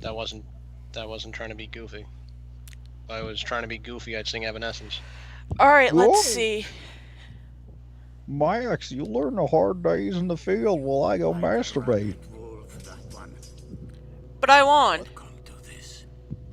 That wasn't trying to be goofy. If I was trying to be goofy, I'd sing Evanescence. Alright, let's Whoa, see. Max, you learn the hard days in the field while I go Like a masturbate. rabbit wolf, that one. But I won. What come to this?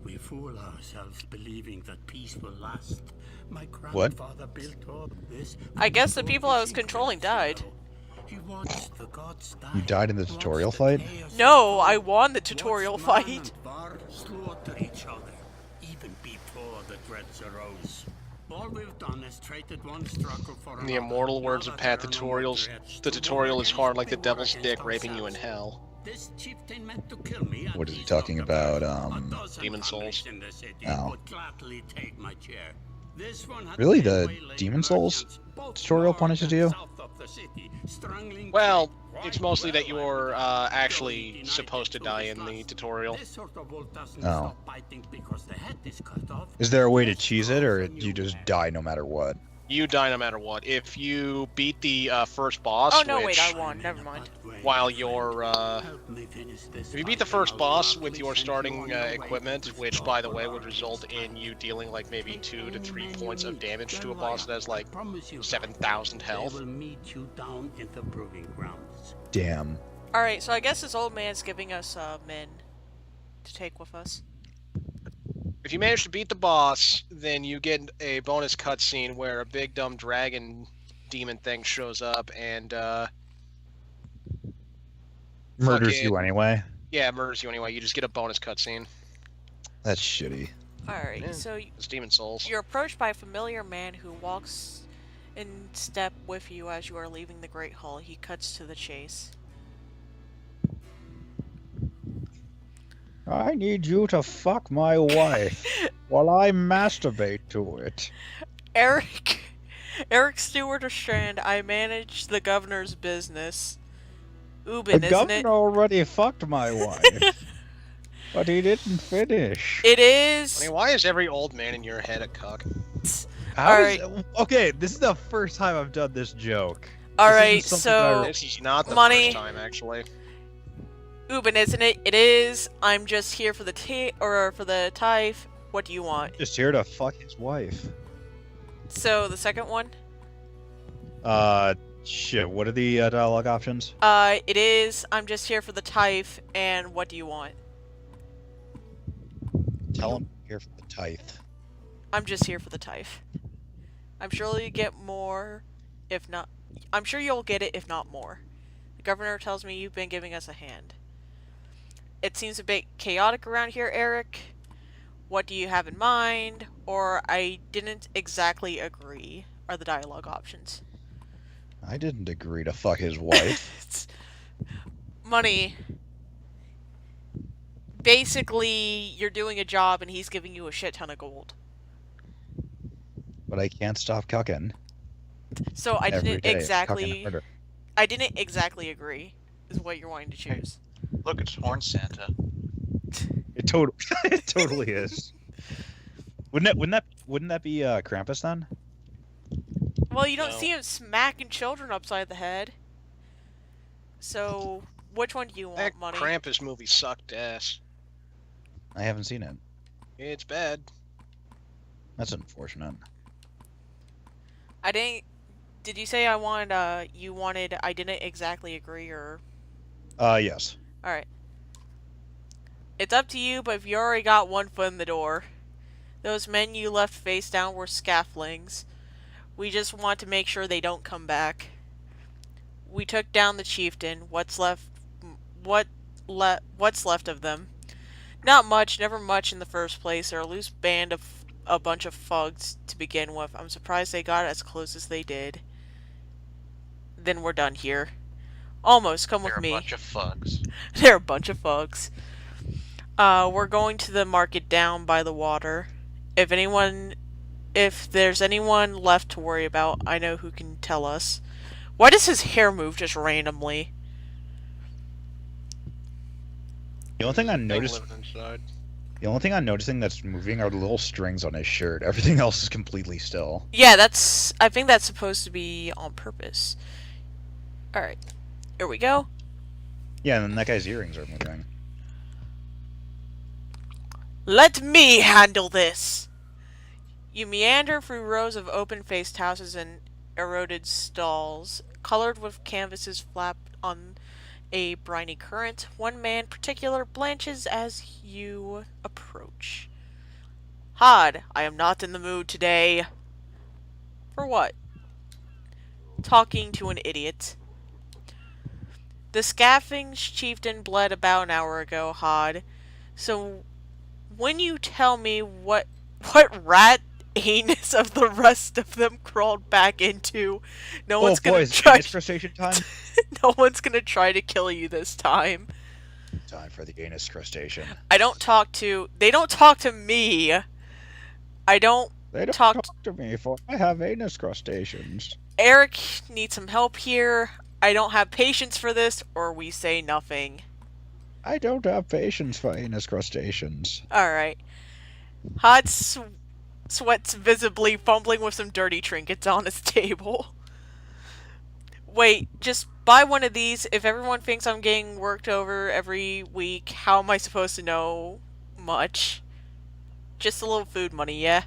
We fool ourselves believing that peace will last. My What? grandfather built all this I guess the for people the I was controlling secrets, you died. know. He wants the gods You die. died in the Wants tutorial the fight? chaos to No, I fall. won the Watched tutorial man fight. and bar slaughter each other, even before the dreads arose. All we've done is traded one struggle for In the another. immortal Now words of that Pat, there are no more tutorials, dreads the to war tutorial is against, hard like we the war devil's against dick raping you in ourselves. hell. This chieftain meant to kill me, and What is he he's talking not the about? first. A dozen Demon families Souls. in the city Oh. would gladly take my chair. This one had Really? been The waylaying Demon Souls merchants both tutorial north punishes and you? south of the city, strangling Well, trade. it's Quite mostly that well, I you're would add, though he actually denied supposed to it through die his in the lust. tutorial. This sort of wolf doesn't Oh. stop biting because the head is cut off. Is there a way to Just cheese it, or grows a you new just head. die no matter what? You die no matter what. If you beat the first boss, Oh no, wait, which I won. Never mind. while you're Help me finish this if you beat the fight, first and I'll boss gladly with your send you starting on your way equipment, to which restore by the way would Polaris result in time. you dealing like maybe 2 to 3 Any points man of you meet, damage to a then boss that liar. has like I promise you, 7,000 they health. will meet you down in the proving grounds. Damn. Alright, so I guess this old man's giving us men to take with us. If you manage to beat the boss, then you get a bonus cutscene where a big dumb dragon demon thing shows up and Murders you fucking- anyway? yeah, murders you anyway. You just get a bonus cutscene. That's shitty. Alright, Yeah. so It's Demon Souls. you're approached by a familiar man who walks in step with you as you are leaving the Great Hall. He cuts to the chase. I need you to fuck my wife while I masturbate to it. Eric Stewart of Strand, I manage the governor's business. The Ubin, isn't governor it? already fucked my wife, but he didn't finish. It I is. mean, why is every old man in your head a cuck? Okay, this is the first time I've done this joke. Alright, something so This is not the Money. first time, actually. Ubin, isn't it? It is. I'm just here for the for the tithe. What do you want? Just here to fuck his wife. So the second one? Shit, what are the dialogue options? It is. I'm just here for the tithe, and what do you want? Tell him here for the tithe. I'm just here for the tithe. I'm sure you get more, if not. I'm sure you'll get it, if not more. The governor tells me you've been giving us a hand. It seems a bit chaotic around here, Eric. What do you have in mind? Or I didn't exactly agree are the dialogue options. I didn't agree to fuck his wife. Money. Basically, you're doing a job and he's giving you a shit ton of gold. But I can't stop cucking. So I every didn't day. exactly. Cucking harder. I didn't exactly agree. Is what you're wanting to choose. Look, it's Horn Santa. It it totally is. Wouldn't that be Krampus then? Well, you don't No. see him smacking children upside the head. So, which one do you want, That Money? Krampus movie sucked ass. I haven't seen it. It's bad. That's unfortunate. I didn't. Did you say I wanted? You wanted? I didn't exactly agree, or Yes. all right. It's up to you, but if you already got one foot in the door, those men you left face down were scaffoldings. We just want to make sure they don't come back. We took down the chieftain. What's left? What's left of them? Not much. Never much in the first place. They're a loose band of a bunch of thugs to begin with. I'm surprised they got as close as they did. Then we're done here. Almost. Come with They're a me. bunch of fugs. They're a bunch of thugs. We're going to the market down by the water. If there's anyone left to worry about, I know who can tell us. Why does his hair move just randomly? The only thing I Thing noticed, living inside. the only thing I'm noticing that's moving are the little strings on his shirt. Everything else is completely still. Yeah, I think that's supposed to be on purpose. Alright. Here we go. Yeah, and then that guy's earrings are moving. Let me handle this! You meander through rows of open-faced houses and eroded stalls, colored with canvases flapped on a briny current. One man particular blanches as you approach. Hod, I am not in the mood today. For what? Talking to an idiot. The Scaffing's chieftain bled about an hour ago, Hod. So when you tell me what rat anus of the rest of them crawled back into, no Oh one's gonna boys, try. anus crustacean time. No one's gonna try to kill you this time. Time for the anus crustacean. They don't talk to me. I don't They don't talk. talk to me, for I have anus crustaceans. Eric needs some help here. I don't have patience for this, or we say nothing. I don't have patience for anus crustaceans. Alright. Hot sweats visibly, fumbling with some dirty trinkets on his table. Wait, just buy one of these. If everyone thinks I'm getting worked over every week, how am I supposed to know much? Just a little food money, yeah?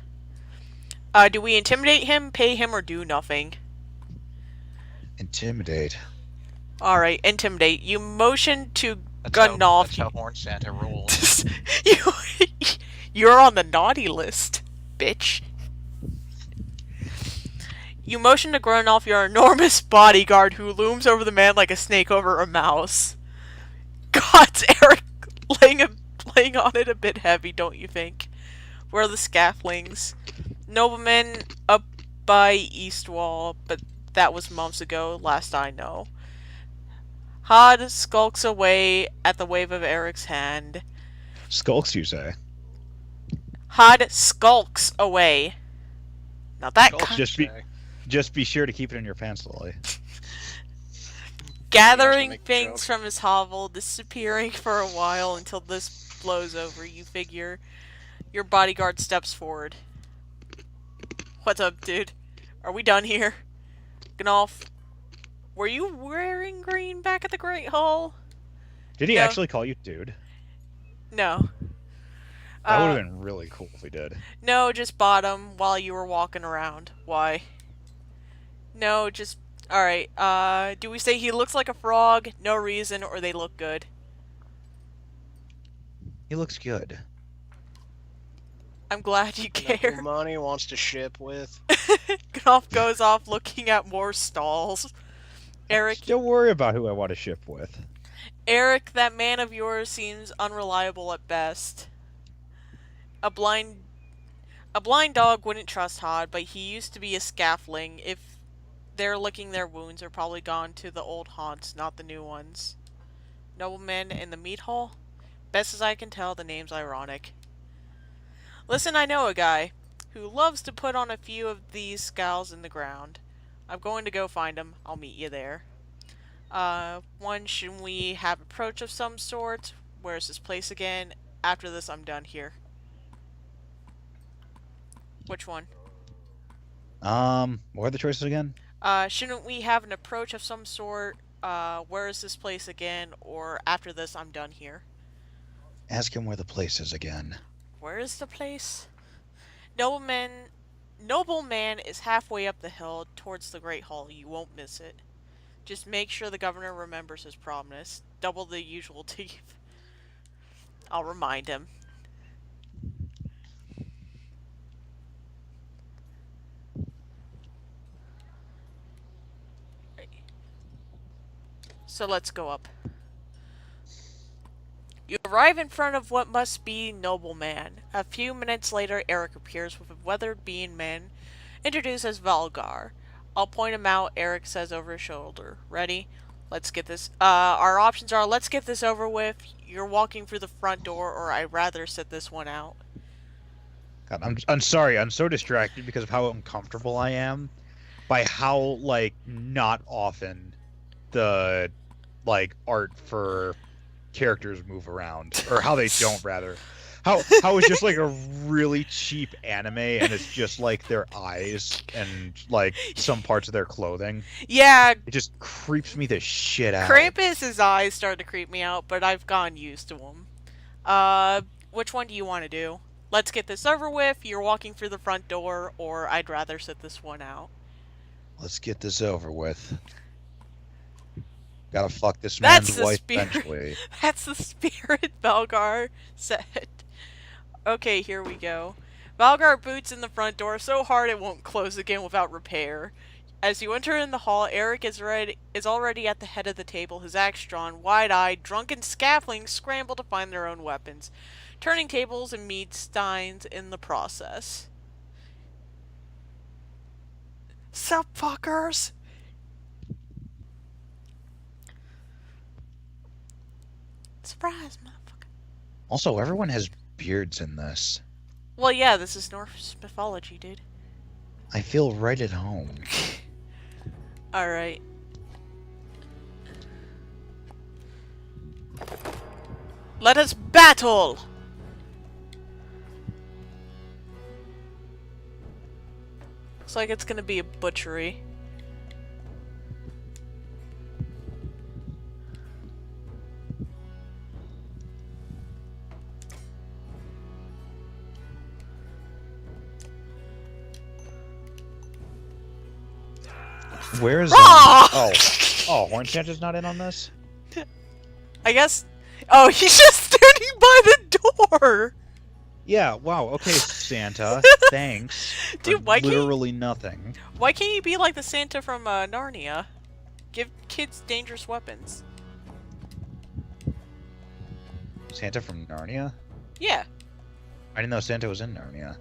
Do we intimidate him, pay him, or do nothing? Intimidate. Alright, intimidate. You motion to That's off. how Horn Santa rolls. You're on the naughty list, bitch. You motion to Grunoff, your enormous bodyguard who looms over the man like a snake over a mouse. God's Eric laying on it a bit heavy, don't you think? Where are the scaflings? Noblemen up by East Wall, but that was months ago, last I know. Hod skulks away at the wave of Eric's hand. Skulks, you say? Hod skulks away. Now that Just be sure to keep it in your pants, Lily. gathering make a things joke. from his hovel, disappearing for a while until this blows over. You figure your bodyguard steps forward. What's up, dude? Are we done here? Gnolf, were you wearing green back at the Great Hall? Did he No. actually call you dude? No. That would have been really cool if he did. No, just bought 'em while you were walking around. Why? No, just... Alright, do we say he looks like a frog? No reason, or they look good? He looks good. I'm glad you care. Money wants to ship with. Knopf goes off looking at more stalls. Eric, Don't worry about who I want to ship with. Eric, that man of yours seems unreliable at best. A blind dog wouldn't trust Hod, but he used to be a scafling. If they're licking their wounds, they're probably gone to the old haunts, not the new ones. Nobleman in the meat hall? Best as I can tell, the name's ironic. Listen, I know a guy who loves to put on a few of these scowls in the ground. I'm going to go find him. I'll meet you there. Should we have approach of some sort? Where's this place again? After this, I'm done here. Which one? What are the choices again? Shouldn't we have an approach of some sort? Where is this place again? Or after this, I'm done here. Ask him where the place is again. Where is the place? Nobleman is halfway up the hill towards the Great Hall. You won't miss it. Just make sure the governor remembers his promise. Double the usual teeth. I'll remind him. So let's go up. You arrive in front of what must be Nobleman. A few minutes later, Eric appears with a weathered bean man, introduced as Valgar. I'll point him out, Eric says over his shoulder. Ready? Let's get this. Our options are, let's get this over with, you're walking through the front door, or I'd rather sit this one out. God, I'm sorry. I'm so distracted because of how uncomfortable I am by how, like, not often the, like, art for characters move around, or how they don't, rather. How it's just like a really cheap anime, and it's just like their eyes and like some parts of their clothing. Yeah, It just creeps me the shit out. Krampus's eyes start to creep me out, but I've gotten used to them. Which one do you want to do? Let's get this over with. You're walking through the front door, or I'd rather sit this one out. Let's get this over with. Gotta fuck this That's man's the wife spirit. eventually. That's the spirit Valgar said. Okay, here we go. Valgar boots in the front door so hard it won't close again without repair. As you enter in the hall, Eric is already at the head of the table, his axe drawn. Wide-eyed, drunken scaflings scramble to find their own weapons, turning tables and mead steins in the process. Sup, fuckers? Surprise, motherfucker. Also, everyone has beards in this. Well, yeah, this is Norse mythology, dude. I feel right at home. Alright. Let us battle! Looks like it's gonna be a butchery. Where is Ah! Horn Santa's not in on this? I guess. Oh, he's just standing by the door! Yeah, wow, okay, Santa. Thanks. Dude, for why can't literally nothing. Why can't you be like the Santa from Narnia? Give kids dangerous weapons. Santa from Narnia? Yeah. I didn't know Santa was in Narnia.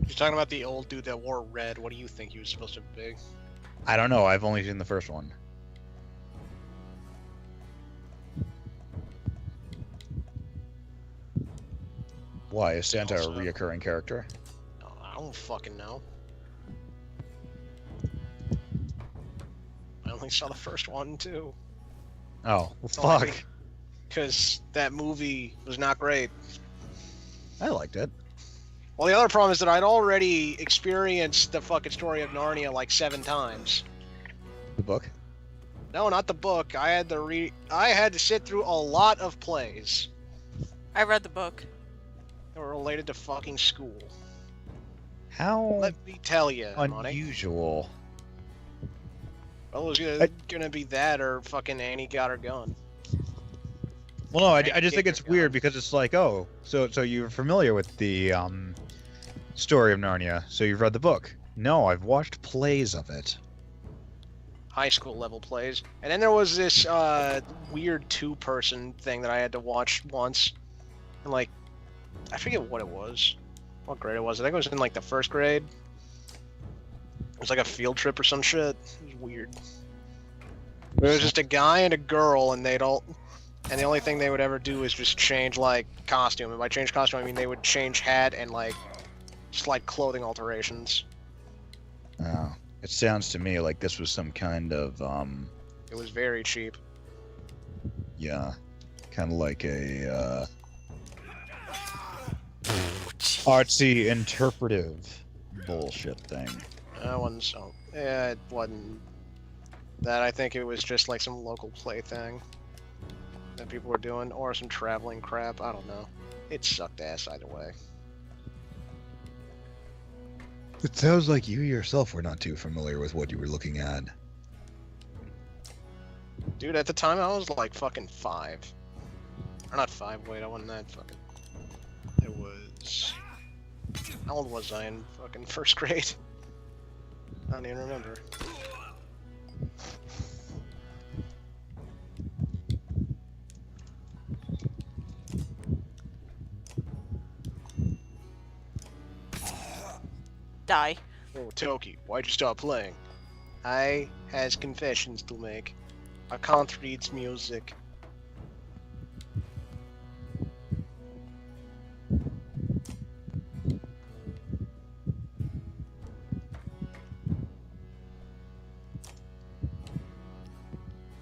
You're talking about the old dude that wore red. What do you think he was supposed to be? I don't know, I've only seen the first one. Why, is Santa a Also- reoccurring character? Oh, I don't fucking know. I only saw the first one too. Oh, well, Oh, I fuck. think- Because that movie was not great. I liked it. Well, the other problem is that I'd already experienced the fucking story of Narnia like 7 times. The book? No, not the book. I had to sit through a lot of plays I read the book. that were related to fucking school. How Let me tell you, money. unusual. Well, it was gonna be that or fucking Annie got her gun. Well, no, I just think Take it's your weird gun. because it's like, oh, so you're familiar with the story of Narnia, so you've read the book. No, I've watched plays of it. High school level plays. And then there was this weird 2-person thing that I had to watch once. And like, I forget what it was. What grade it was. I think it was in like the 1st grade. It was like a field trip or some shit. It was weird. But it was just a guy and a girl, and and the only thing they would ever do is just change like costume. And by change costume, I mean they would change hat and like slight clothing alterations. Oh, it sounds to me like this was some kind of It was very cheap. yeah, kind of like a artsy interpretive bullshit thing. That wasn't so. Yeah, it wasn't that. I think it was just like some local play thing that people were doing, or some traveling crap. I don't know. It sucked ass either way. It sounds like you yourself were not too familiar with what you were looking at. Dude, at the time I was like fucking 5. Or not 5, wait, I wasn't that fucking. It was. How old was I in fucking 1st grade? I don't even remember. Die. Oh, Toki, why'd you stop playing? I has confessions to make. I can't read music.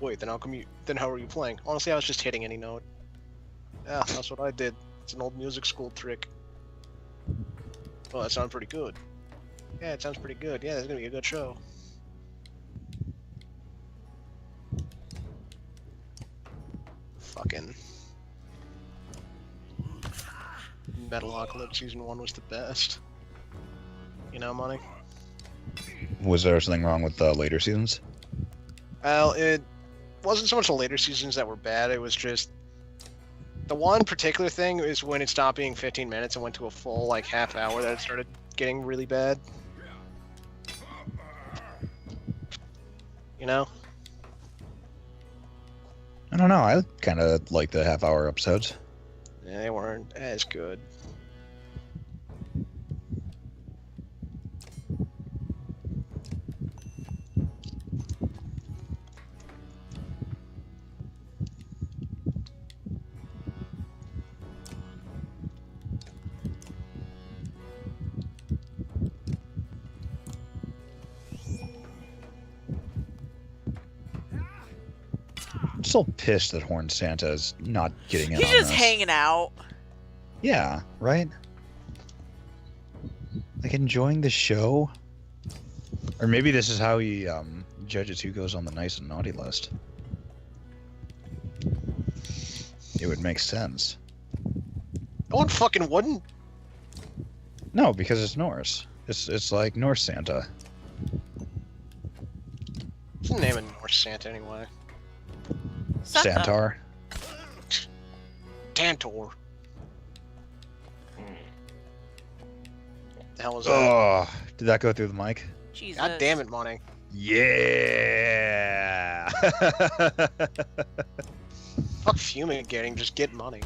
Wait, then how come you? Then how are you playing? Honestly, I was just hitting any note. Yeah, that's what I did. It's an old music school trick. Well, that sounds pretty good. Yeah, it sounds pretty good. Yeah, it's gonna be a good show. Fucking. Metalocalypse Season 1 was the best. You know, Money? Was there something wrong with the later seasons? Well, it wasn't so much the later seasons that were bad, it was just... The one particular thing is when it stopped being 15 minutes and went to a full, like, half hour that it started getting really bad. You know? I don't know. I kind of like the half-hour episodes. Yeah, they weren't as good. I'm still pissed that Horn Santa is not getting in He's on just this. hanging out. Yeah, right? Like, enjoying the show? Or maybe this is how he judges who goes on the nice and naughty list. It would make sense. No one fucking wouldn't. No, because it's Norse. It's like Norse Santa. What's the name of Norse Santa anyway? Santa. Santar. Tantor. The hell was that? Oh, did that go through the mic? Jesus. God damn it, Money. Yeah. Fuck fumigating, just get money.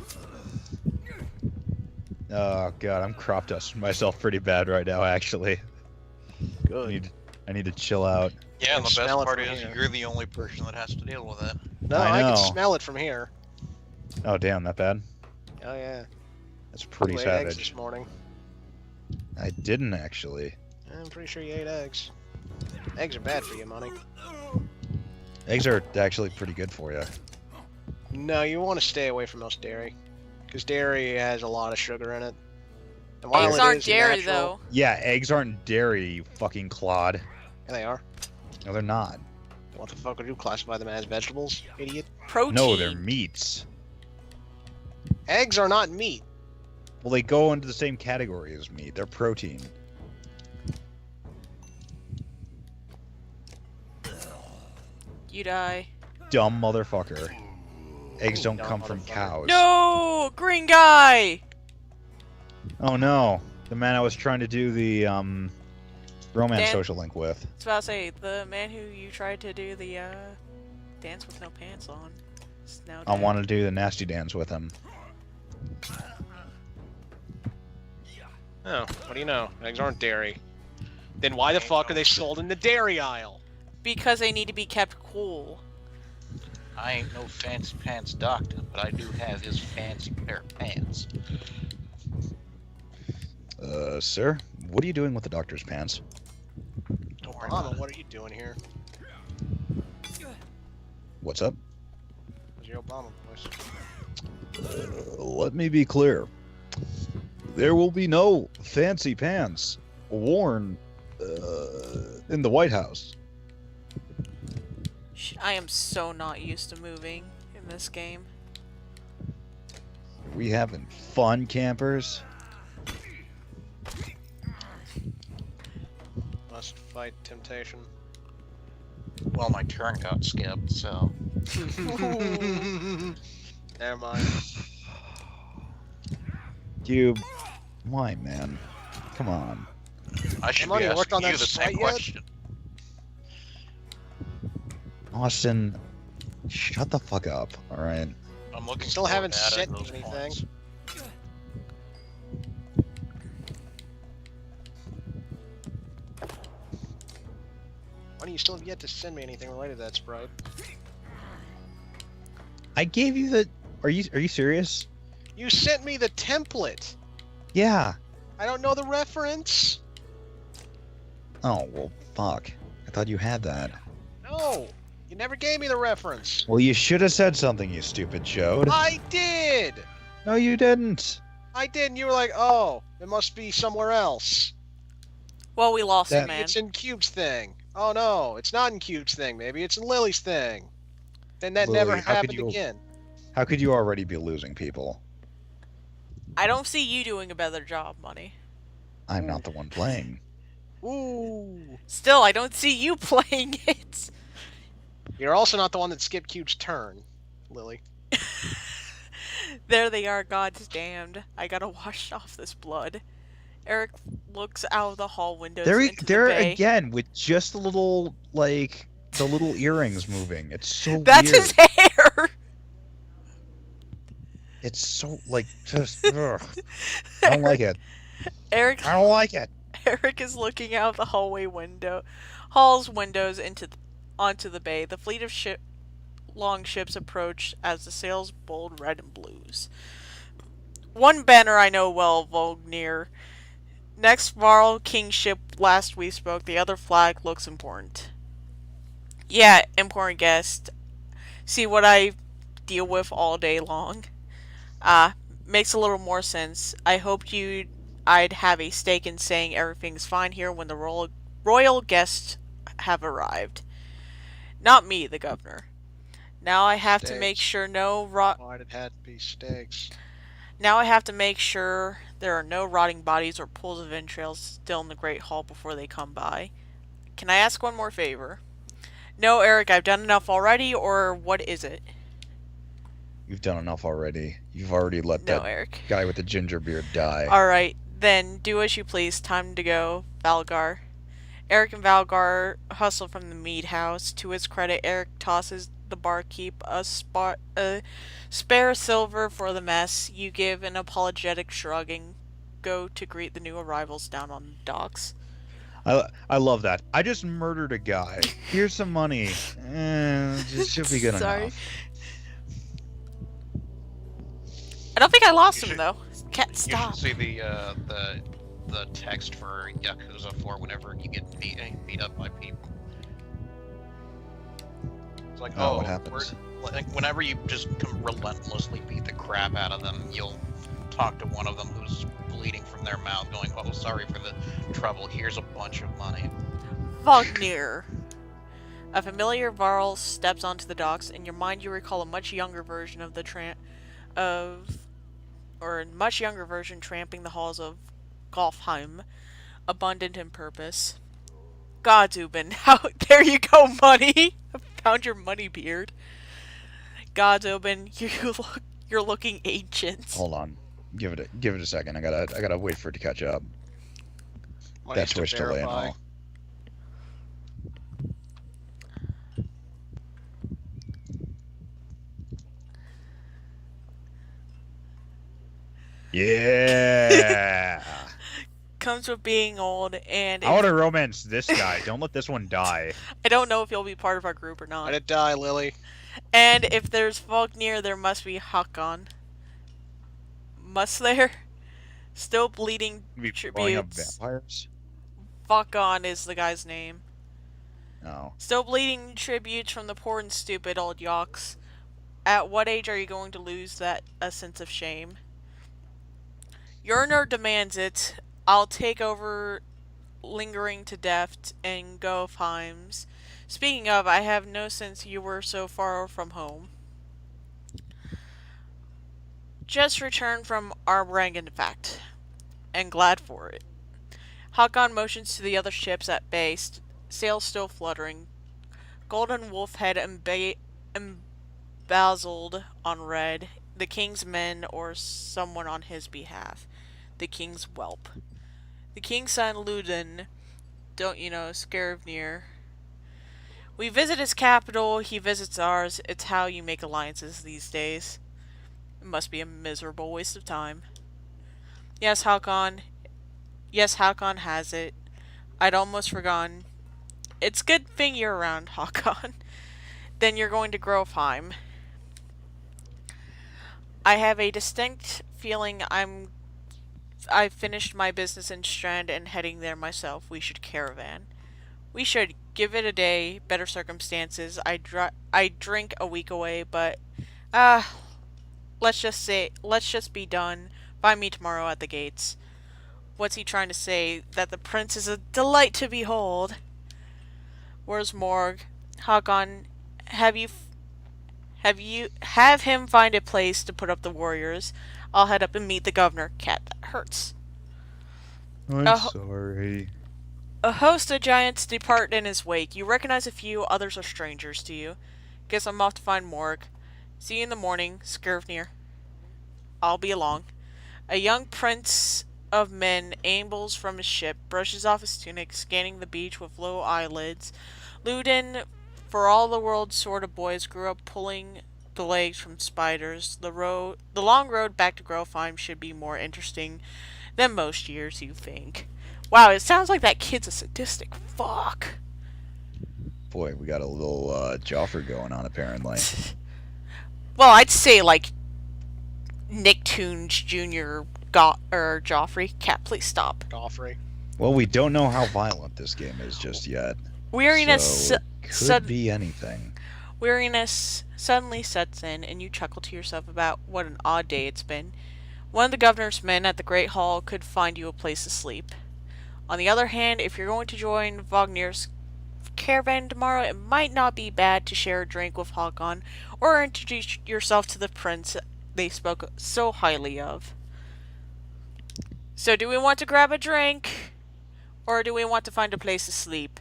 Oh god, I'm crop dusting myself pretty bad right now. Actually, Good. I need to chill out. Yeah, and the smell best it part from is here. you're the only person that has to deal with it. No, I I can know. smell it from here. Oh damn, that bad? Oh yeah. That's pretty You ate eggs savage. this morning. I didn't actually. I'm pretty sure you ate eggs. Eggs are bad for you, Money. Eggs are actually pretty good for you. No, you want to stay away from most dairy. Because dairy has a lot of sugar in it. And while Eggs it aren't is dairy, natural- though. Yeah, eggs aren't dairy, you fucking clod. Yeah, they are. No, they're not. What the fuck would you classify them as? Vegetables, idiot? Protein. No, they're meats. Eggs are not meat. Well, they go into the same category as meat. They're protein. You die. Dumb motherfucker. Eggs don't Dumb come from motherfucker. cows. No! Green guy! Oh no. The man I was trying to do the romance Dan- social link with. I was about to say, the man who you tried to do the, dance with no pants on is now I dead. want to do the nasty dance with him. Oh, what do you know? Eggs aren't dairy. Then why the fuck are they sold in the dairy aisle? Because they need to be kept cool. I ain't no fancy pants doctor, but I do have his fancy pair of pants. Sir, what are you doing with the doctor's pants? Don't worry about Obama, it. what are you doing here? What's up? Where's your Obama voice? Let me be clear. There will be no fancy pants worn in the White House. I am so not used to moving in this game. We having fun, campers? Must fight temptation. Well, my turn got skipped, so... Never mind. You... Why, man? Come on. I should Money, be worked on asking you that the same site yet? question. Austin, shut the fuck up, alright? I'm looking Still forward haven't to adding sent those me anything. points. Why do you still have yet to send me anything related to that sprite? I gave you the... Are you serious? You sent me the template! Yeah. I don't know the reference! Oh, well, fuck. I thought you had that. No! You never gave me the reference! Well, you should have said something, you stupid chode. I did! No, you didn't. I did, and you were like, oh, it must be somewhere else. Well, we lost That- him, man. It's in Cube's thing. Oh no, it's not in Cube's thing. Maybe it's in Lily's thing. Then that Lily, never how could happened you- again. How could you already be losing people? I don't see you doing a better job, Money. I'm not the one playing. Ooh. Still, I don't see you playing it. You're also not the one that skipped Q's turn, Lily. There they are, God's damned. I gotta wash off this blood. Eric looks out of the hall windows into the There bay. again with just the little the little earrings moving. It's so That's weird. his hair! It's so just ugh. I don't like it. Eric I don't like it. Eric is looking out of the hall's windows onto the bay. The fleet of long ships approach as the sails bold red and blues. One banner I know well, Vognir. Next Varl King ship last we spoke, the other flag looks important. Yeah, important guest. See what I deal with all day long. Makes a little more sense. I hoped I'd have a stake in saying everything's fine here when the royal guests have arrived. Not me, the governor. Now I have to make sure Why'd it have to be stakes? Now I have to make sure there are no rotting bodies or pools of entrails still in the Great Hall before they come by. Can I ask one more favor? No, Eric, I've done enough already, or what is it? You've done enough already. You've already let No, that Eric. guy with the ginger beard die. Alright, then do as you please. Time to go, Valgar. Eric and Valgar hustle from the mead house. To his credit, Eric tosses the barkeep a spare silver for the mess. You give an apologetic shrug and go to greet the new arrivals down on the docks. I love that. I just murdered a guy. Here's some money. This should be good Sorry. enough. I don't think I lost You him should- though. Can't You stop. should see the text for Yakuza 4 whenever you get beat up by people. It's like, Oh, what happens? Like, whenever you just relentlessly beat the crap out of them, you'll talk to one of them who's bleeding from their mouth, going, "Oh, sorry for the trouble. Here's a bunch of money." Vognir. A familiar Varl steps onto the docks. In your mind, you recall a much younger version of much younger version tramping the halls of Golfheim, abundant in purpose. God, Zubin, there you go, money. I found your money beard. God, Zubin, you're looking ancient. Hold on. Give it a second. I gotta wait for it to catch up. Money That to switch delay and verify. all. Yeah. Comes with being old, and I want to romance this guy. Don't let this one die. I don't know if you'll be part of our group or not. Let it die, Lily. And if there's Vognir, there must be Hakon. Must there? Still bleeding Be blowing up tributes. vampires. Hakon is the guy's name. No. Still bleeding tributes from the poor and stupid old yaks. At what age are you going to lose a sense of shame? Your nerd demands it. I'll take over lingering to death and go Heims. Speaking of, I have no sense you were so far from home. Just returned from Arbrang, in fact, and glad for it. Hakon motions to the other ships at bay, sails still fluttering. Golden wolf head embezzled on red. The king's men or someone on his behalf. The king's whelp. The king's son Ludin, don't you know, Scaravnir. We visit his capital, he visits ours. It's how you make alliances these days. It must be a miserable waste of time. Yes, Hakon. Yes, Hakon has it. I'd almost forgotten. It's good thing you're around, Hakon. Then you're going to Grovheim. I have a distinct feeling I've finished my business in Strand and heading there myself. We should caravan. We should give it a day, better circumstances. I drink a week away, but let's just be done. Find me tomorrow at the gates. What's he trying to say? That the prince is a delight to behold. Where's Morg? Hakon, have Have him find a place to put up the warriors. I'll head up and meet the governor. Cat, that hurts. I'm A, sorry. a host of giants depart in his wake. You recognize a few, others are strangers to you. Guess I'm off to find Morg. See you in the morning, Skirvnir. I'll be along. A young prince of men ambles from his ship, brushes off his tunic, scanning the beach with low eyelids. Luden, for all the world sort of boys, grew up pulling the legs from spiders. The long road back to Grofheim should be more interesting than most years, you think. Wow, it sounds like that kid's a sadistic fuck. Boy, we got a little Joffrey going on apparently. Well, I'd say like Nicktoons Jr. or Joffrey. Cat, please stop. Joffrey. Well, we don't know how violent this game is just yet. Weariness So it could be anything. Weariness suddenly sets in, and you chuckle to yourself about what an odd day it's been. One of the governor's men at the Great Hall could find you a place to sleep. On the other hand, if you're going to join Wagnier's caravan tomorrow, it might not be bad to share a drink with Hakon, or introduce yourself to the prince they spoke so highly of. So do we want to grab a drink, or do we want to find a place to sleep?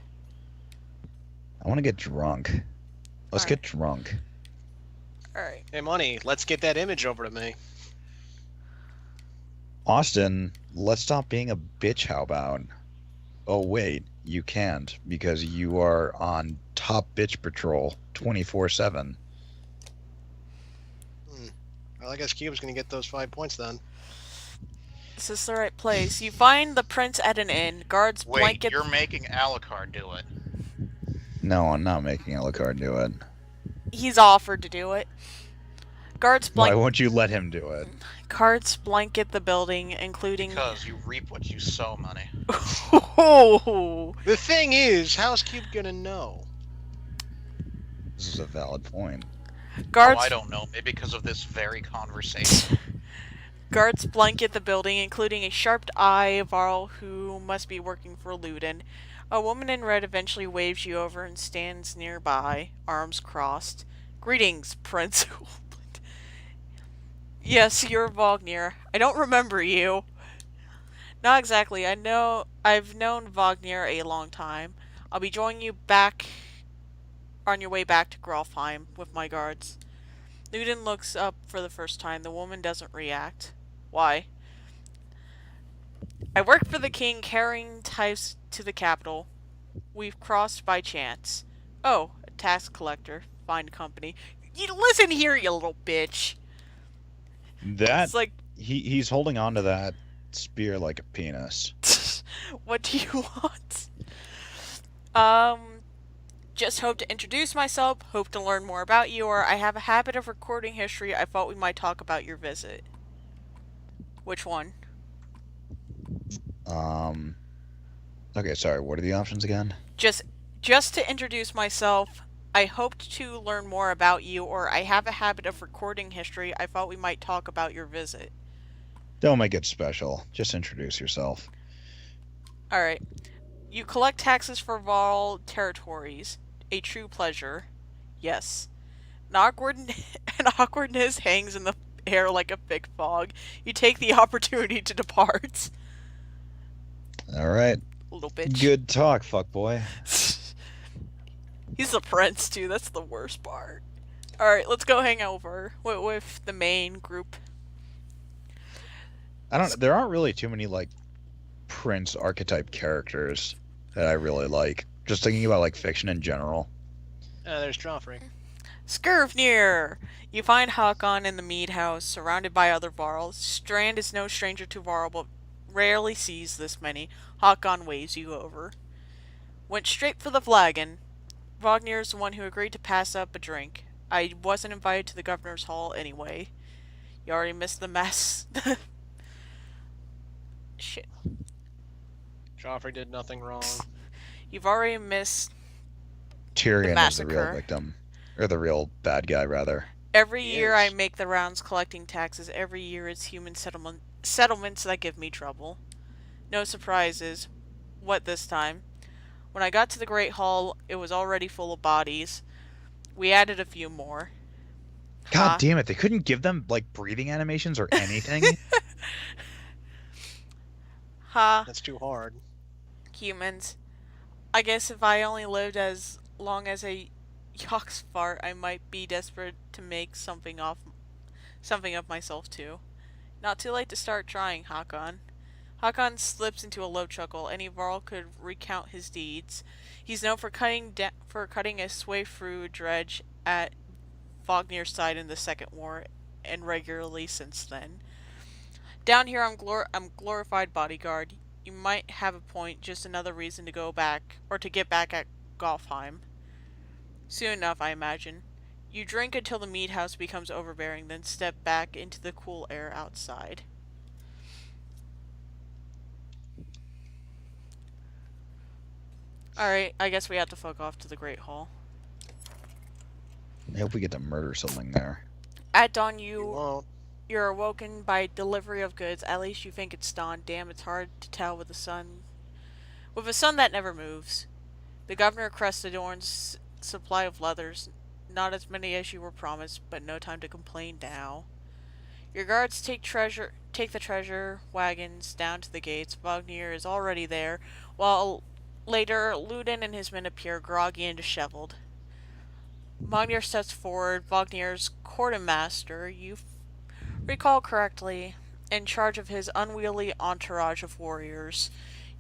I want to get drunk. Let's Alright. get drunk. Alright. Hey, Money, let's get that image over to me. Austin, let's stop being a bitch, how about? Oh wait, you can't, because you are on top bitch patrol 24/7. Well, I guess Cube's gonna get those 5 points then. Is this the right place? You find the prince at an inn. Guards Wait, blanket. you're making Alucard do it. No, I'm not making Alucard do it. He's offered to do it. Guards Why blanket. won't you let him do it? Guards blanket the building, including. Because you reap what you sow, Money. The thing is, how's Cube gonna know? This is a valid point. Guards. Oh, I don't know. Maybe because of this very conversation. Guards blanket the building, including a sharp-eyed Varl who must be working for Luden. A woman in red eventually waves you over and stands nearby, arms crossed. Greetings, Prince. Yes, you're Wagner. I don't remember you. Not exactly. I've known Wagner a long time. I'll be joining you back on your way back to Grofheim with my guards. Luden looks up for the first time. The woman doesn't react. Why? I work for the king carrying ties to the capital. We've crossed by chance. Oh, a tax collector. Fine company. You listen here, you little bitch. That It's like, he's holding on to that spear like a penis. what do you want? Just hope to introduce myself, hope to learn more about you, or I have a habit of recording history. I thought we might talk about your visit. Which one? Okay, sorry, what are the options again? Just to introduce myself, I hoped to learn more about you, or I have a habit of recording history. I thought we might talk about your visit. Don't make it special. Just introduce yourself. Alright. You collect taxes for Varl territories. A true pleasure. Yes. An awkwardness hangs in the air like a thick fog. You take the opportunity to depart. Alright. Little bitch. Good talk, fuckboy. He's the prince, too. That's the worst part. Alright, let's go hang over with the main group. There aren't really too many, like, prince archetype characters that I really like. Just thinking about, like, fiction in general. There's Joffrey. Skirvnir! You find Hakon in the mead house, surrounded by other Varls. Strand is no stranger to Varl, but rarely sees this many. Hakon waves you over. Went straight for the flagon. Wagner's the one who agreed to pass up a drink. I wasn't invited to the governor's hall anyway. You already missed the mess. Shit. Joffrey did nothing wrong. You've already missed Tyrion is the real massacre. victim. Or the real bad guy, rather. Every He year is. I make the rounds collecting taxes. Every year it's human settlements that give me trouble. No surprises. What this time? When I got to the Great Hall, it was already full of bodies. We added a few more. God Ha. damn it! They couldn't give them like breathing animations or anything. Ha. That's too hard. Humans. I guess if I only lived as long as a Yox fart, I might be desperate to make something of myself too. Not too late to start trying, Hakon. Hakon slips into a low chuckle. Any Varl could recount his deeds. He's known for cutting a sway through dredge at Vognir's side in the Second War, and regularly since then. Down here, I'm glorified bodyguard. You might have a point, just another reason to go back, or to get back at Golfheim. Soon enough, I imagine. You drink until the mead house becomes overbearing, then step back into the cool air outside. Alright, I guess we have to fuck off to the Great Hall. I hope we get to murder something there. At dawn, You won't. you're awoken by delivery of goods. At least you think it's dawn. Damn, it's hard to tell with the sun. With a sun that never moves. The governor crests adorns supply of leathers. Not as many as you were promised, but no time to complain now. Your guards take the treasure wagons down to the gates. Vognir is already there, while later Ludin and his men appear, groggy and disheveled. Vognir steps forward. Vognir's quartermaster, you recall correctly, in charge of his unwieldy entourage of warriors.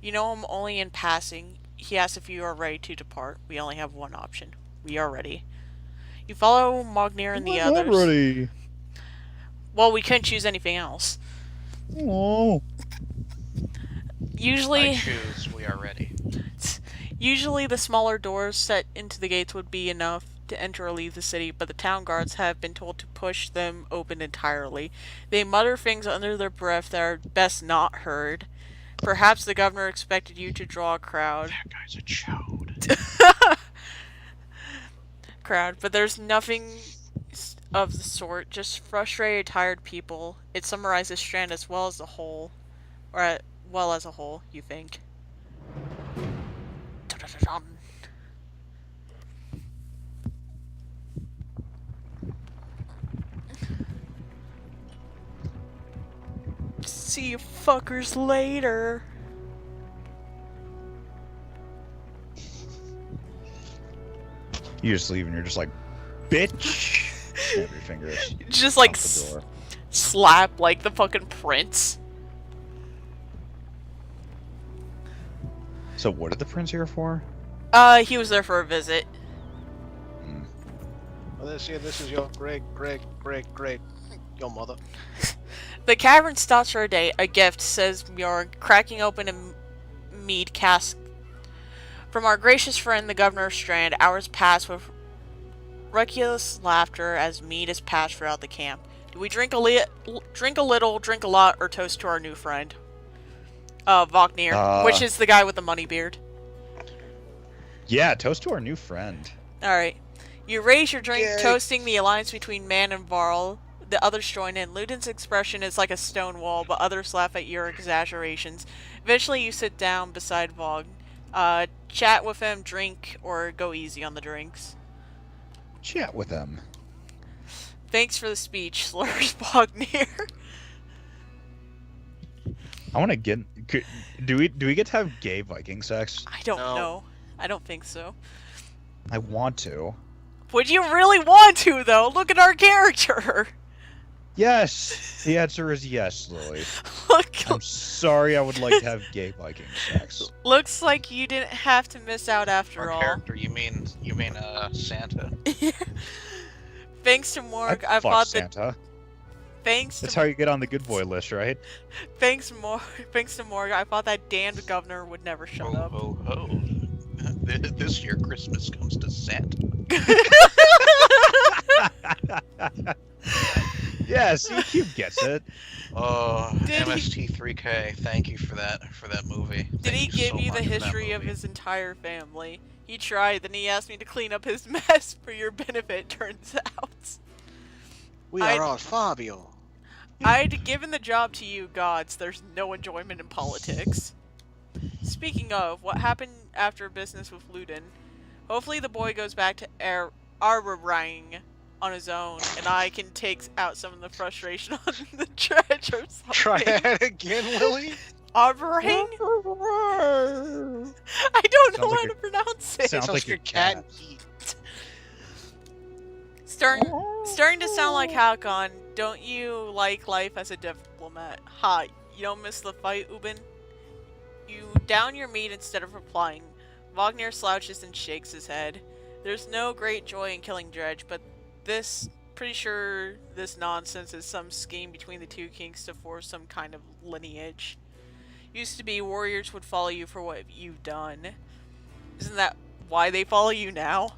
You know him only in passing. He asks if you are ready to depart. We only have one option. We are ready. You follow Mognir and the others. Ready. Well, we couldn't choose anything else. Oh. Usually, I choose. We are ready. usually the smaller doors set into the gates would be enough to enter or leave the city, but the town guards have been told to push them open entirely. They mutter things under their breath that are best not heard. Perhaps the governor expected you to draw a crowd. That guy's a chode. But there's nothing of the sort. Just frustrated, tired people. It summarizes Strand as well as a whole, you think. Dun-dun-dun-dun. See you fuckers later. You just leave and you're just like, bitch. Snap your fingers. Just like out the door. slap like the fucking prince. So what did the prince here for? He was there for a visit. Well, this is your great, your mother. The cavern stops for a day. A gift, says Bjorn, cracking open a mead cask. From our gracious friend, the governor of Strand, hours pass with reckless laughter as mead is passed throughout the camp. Do we drink a little, drink a lot, or toast to our new friend? Vognir, which is the guy with the money beard. Yeah, toast to our new friend. Alright. You raise your drink, Yay. toasting the alliance between Man and Varl. The others join in. Ludin's expression is like a stone wall, but others laugh at your exaggerations. Eventually you sit down beside Vogn. Chat with him, drink, or go easy on the drinks. Chat with them. Thanks for the speech, slurs Vognir. I want to get. Do we get to have gay Viking sex? I don't No. know. I don't think so. I want to. Would you really want to, though? Look at our character. Yes. The answer is yes, Lily. Look, I'm sorry. I would like to have gay Viking sex. looks like you didn't have to miss out after Our all. character, you mean Santa? Thanks to Morg, I Fuck thought that. Santa. Thanks That's to how you get on the good boy list, right? Thanks to Morg, I thought that Dan the governor would never shut Ho up. ho ho! This year Christmas comes to Santa. Yes, EQ gets it. Oh, Did he- MST3K, thank you for that movie. Did Thank he give so you the much for that history of movie. his entire family? He tried, then he asked me to clean up his mess for your benefit, turns out. We I'd- are on Fabio. I'd given the job to you gods, there's no enjoyment in politics. Speaking of, what happened after business with Ludin? Hopefully the boy goes back to Arberang on his own, and I can take out some of the frustration on the dredge or something. Try that again, Lily. Arbering? I don't know Sounds like how a- to pronounce it. Sounds like your your cat. cat. Starting to sound like Hakon. Don't you like life as a diplomat? Ha, you don't miss the fight, Ubin? You down your meat instead of replying. Wagner slouches and shakes his head. There's no great joy in killing Dredge, but pretty sure this nonsense is some scheme between the two kings to force some kind of lineage. Used to be warriors would follow you for what you've done. Isn't that why they follow you now?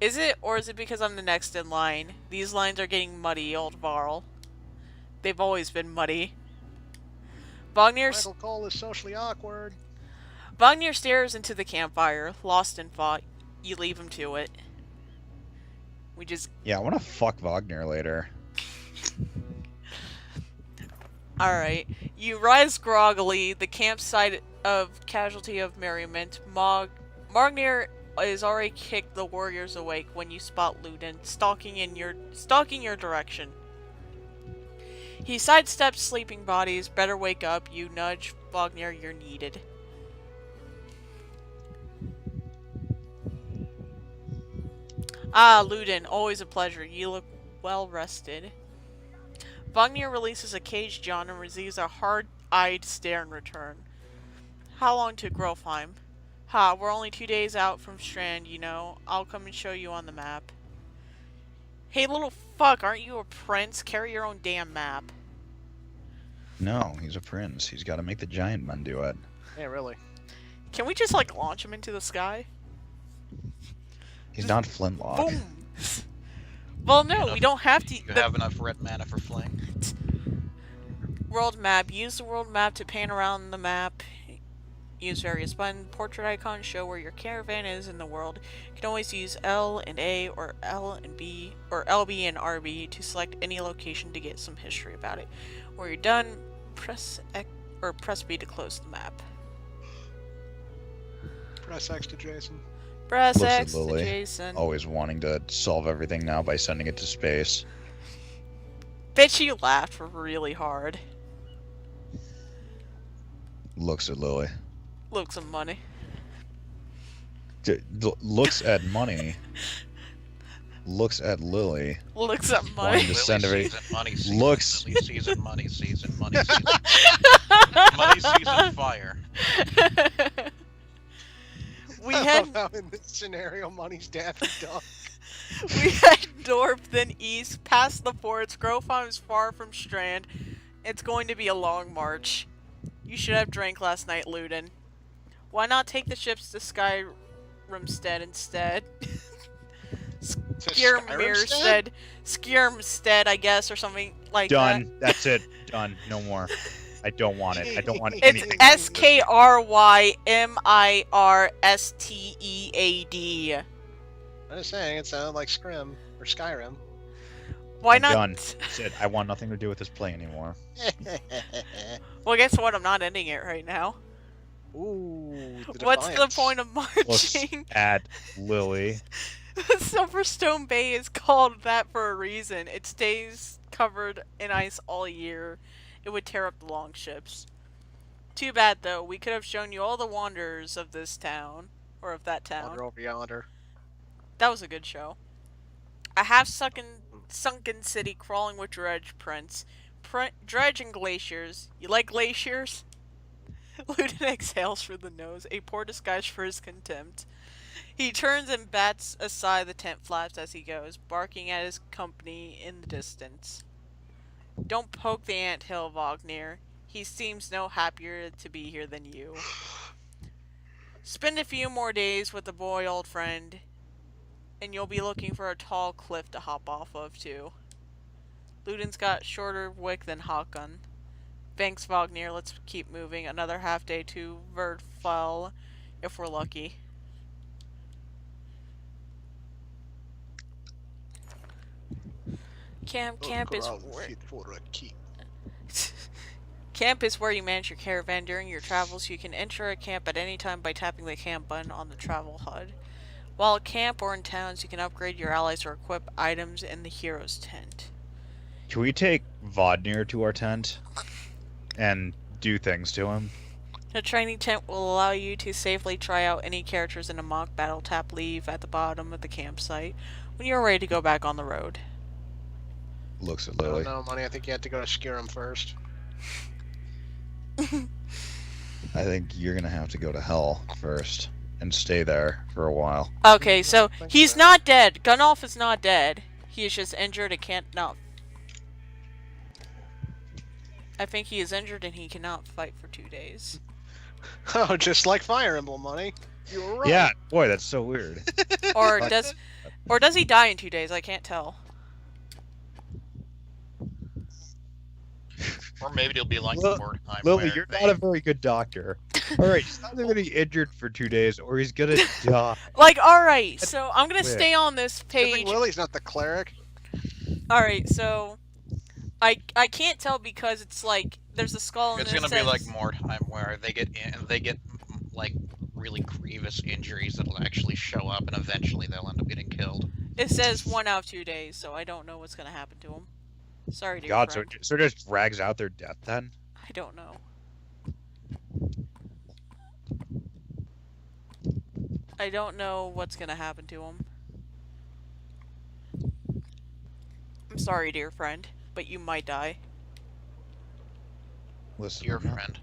Is it, or is it because I'm the next in line? These lines are getting muddy, old Varl. They've always been muddy. Wagner Michael Cole is socially awkward. stares into the campfire, lost in thought. You leave him to it. We just... Yeah, I want to fuck Wagner later. Alright. You rise groggily, the campsite of Casualty of Merriment. Wagner is already kicked the warriors awake when you spot Ludin stalking your direction. He sidesteps sleeping bodies. Better wake up. You nudge Wagner, you're needed. Ah, Ludin, always a pleasure. You look well rested. Wagner releases a caged yawn and receives a hard-eyed stare in return. How long to Grofheim? Ha, we're only 2 days out from Strand, you know. I'll come and show you on the map. Hey, little fuck, aren't you a prince? Carry your own damn map. No, he's a prince. He's got to make the giant man do it. Yeah, really. Can we just, like, launch him into the sky? He's not Flintlock. Boom! Well, no, we don't have to. You have enough red mana for fling. World map. Use the world map to pan around the map. Use various buttons. Portrait icons show where your caravan is in the world. You can always use L and A or L and B or LB and RB to select any location to get some history about it. When you're done, press X or press B to close the map. Press X to Jason. Press Looks at X to Lily. Jason. Always wanting to solve everything now by sending it to space. Bet you laughed really hard. Looks at Lily. Look some money. Looks at money. Looks at Lily. Looks at Wanting money. to send Lily every... season, money season, Looks... Lily season, money season, money season. Money season, fire. We I had love how in this scenario, money's Daffy Duck. we head north, then east, past the forts. Grofheim is far from Strand. It's going to be a long march. You should have drank last night, Ludin. Why not take the ships to Skyrmstead instead? Skyrmstead, I guess, or something like that. Done. That's it. Done. No more. I don't want it. I don't want It's anything. Skrymstead. I'm just saying, it sounded like Scrim or Skyrim. Why I'm not? done. That's it. I want nothing to do with this play anymore. Well, guess what? I'm not ending it right now. Ooh, What's the defiance. point of Looks marching? at Lily. Silverstone Bay is called that for a reason. It stays covered in ice all year. It would tear up the longships. Too bad, though. We could have shown you all the wanderers of this town. Or of that town. Wander over yonder. That was a good show. A half-sunken city crawling with dredge prints. Dredge and glaciers. You like glaciers? Ludin exhales through the nose, a poor disguise for his contempt. He turns and bats aside the tent flaps as he goes, barking at his company in the distance. Don't poke the anthill, Wagner. He seems no happier to be here than you. Spend a few more days with the boy, old friend, and you'll be looking for a tall cliff to hop off of, too. Ludin's got shorter wick than Hakon. Thanks, Wagner. Let's keep moving. Another half day to Verdfell, if we're lucky. Camp is where... Camp is where you manage your caravan during your travels. You can enter a camp at any time by tapping the camp button on the travel HUD. While at camp or in towns, you can upgrade your allies or equip items in the hero's tent. Can we take Vodnir to our tent and do things to him? The training tent will allow you to safely try out any characters in a mock battle. Tap leave at the bottom of the campsite when you're ready to go back on the road. Looks at I don't Lily. know, money. I think you have to go to Skyrim first. I think you're gonna have to go to hell first and stay there for a while. Okay, so think he's so. not dead. Gunnolf is not dead. He is just injured and can't not. I think he is injured and he cannot fight for 2 days. Oh, just like Fire Emblem, money. You were right. Yeah, boy, that's so weird. Or Like- does he die in 2 days? I can't tell. Or maybe it'll be like Lil- Mordheim. Lily, where you're they- not a very good doctor. All right, he's either gonna be injured for 2 days or he's gonna die. Like, alright, so I'm gonna Weird. stay on this Good thing page. Lily's not the cleric. Alright, so I can't tell because it's like there's a skull and It's it gonna be like says- Mordheim, where they get like really grievous injuries that'll actually show up, and eventually they'll end up getting killed. It says 1 out of 2 days, so I don't know what's gonna happen to him. Sorry, dear God, friend. so it just drags out their death then? I don't know. I don't know what's gonna happen to him. I'm sorry, dear friend, but you might die. Listen, Dear I'm not- friend.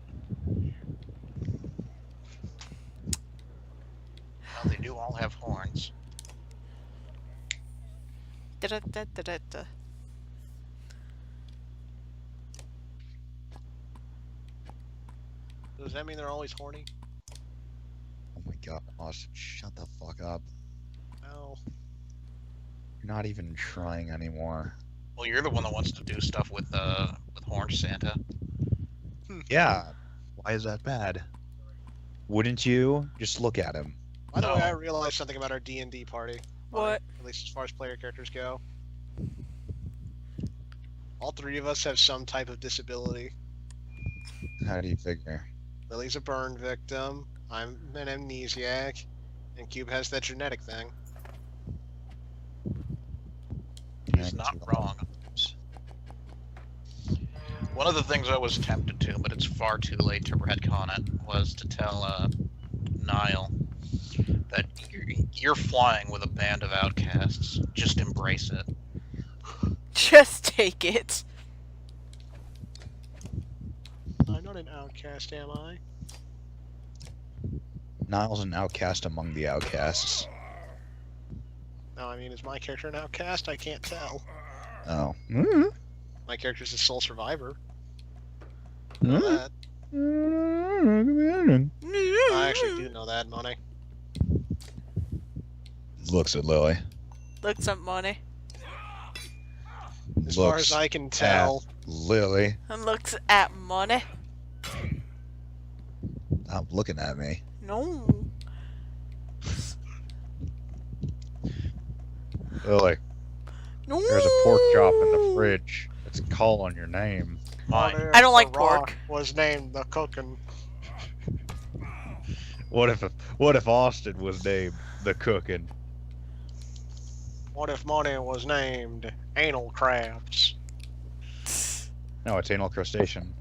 Well, they do all have horns. Da-da-da-da-da-da. Does that mean they're always horny? Oh my God, Austin, shut the fuck up. No. You're not even trying anymore. Well, you're the one that wants to do stuff with Horn Santa. Yeah, why is that bad? Wouldn't you? Just look at him. By the way, No. I realized something about our D&D party. What? At least as far as player characters go. All three of us have some type of disability. How do you figure? Lily's a burn victim, I'm an amnesiac, and Cube has that genetic thing. He's not wrong. One of the things I was tempted to, but it's far too late to retcon it, was to tell Niall that you're flying with a band of outcasts. Just embrace it. Just take it. I'm not an outcast, am I? Niall's an outcast among the outcasts. No, I mean, is my character an outcast? I can't tell. Oh. My character's a sole survivor. Hmm? Know that. I actually do know that, money. Looks at Lily. Look some money. As far Looks as I can tell, Lily. And looks at money. Stop looking at me. No. Lily, No. there's a pork chop in the fridge. It's a call on your name. Mine. I don't like The Rock pork. Was named the cooking. What if Austin was named the cooking? What if money was named anal crabs? No, it's anal crustacean.